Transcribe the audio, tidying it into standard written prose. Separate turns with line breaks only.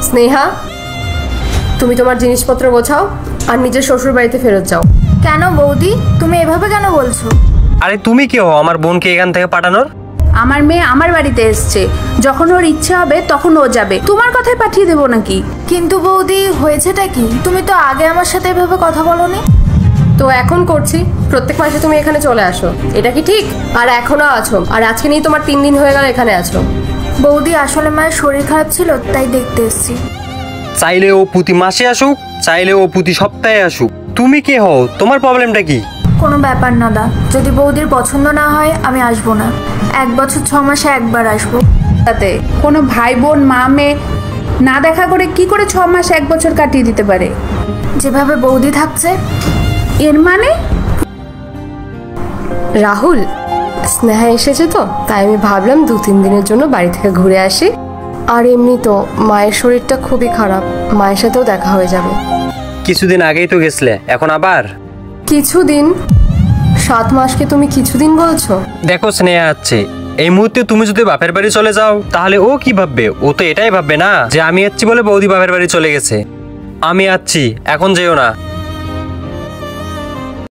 স্নেহা, তুমি তোমার জিনিসপত্র গোছাও আর নিজের শ্বশুর বাড়িতে ফেরত যাও।
কেন বৌদি, তুমি এভাবে কেন বলছো?
আরে তুমি কে হও আমার বোনকে এখান থেকে পাঠানোর?
আমার মেয়ে আমার বাড়িতে এসছে, যখন ওর ইচ্ছে হবে তখন ও যাবে, তোমার কথায় পাঠিয়ে দেবো নাকি?
কিন্তু বৌদি, হয়েছেটা কি? তুমি তো আগে আমার সাথে এভাবে কথা বলোনি।
তো এখন করছি, প্রত্যেক মাসে তুমি এখানে চলে আসো, এটা কি ঠিক? আর এখনো আছো, আর আজকে নিয়ে তোমার 3 দিন হয়ে গেল এখানে আছো।
বৌদি, আসলে মায়ের শরীর খারাপ ছিল, তাই দেখতে এসেছি।
চাইলে ও প্রতি মাসে আসুক, চাইলে ও প্রতি সপ্তাহে আসুক, তুমি কে হও? তোমার প্রবলেমটা কি?
কোনো ব্যাপার না দা, যদি বৌদির পছন্দ না হয় আমি আসবো না। 1 বছর 6 মাসে একবার আসবো।
তাতে কোনো ভাই বোন মা মেয়ে না দেখা করে কি করে 6 মাস 1 বছর কাটিয়ে দিতে পারে?
যেভাবে বৌদি থাকছে।
এর মানে?
রাহুল, স্নেহা এসেছে তো, তাই আমি ভাবলাম 2-3 দিনের জন্য বাড়ি থেকে ঘুরে আসি। আর এমনি তো মায়ের শরীরটা খুবই খারাপ, মায়ের সাথেও দেখা হয়ে যাবে।
কিছুদিন আগেই তো গেছিলে, এখন আবার?
কিছুদিন? 7 মাসকে তুমি কিছুদিন বলছো?
দেখো স্নেহা আছে, এই মুহূর্তে তুমি যদি বাপের বাড়ি চলে যাও তাহলে ও কি ভাববে? ও তো এটাই ভাববে না যে আমি যাচ্ছি বলে বৌদি বাপের বাড়ি চলে গেছে। আমি যাচ্ছি, এখন যেও না।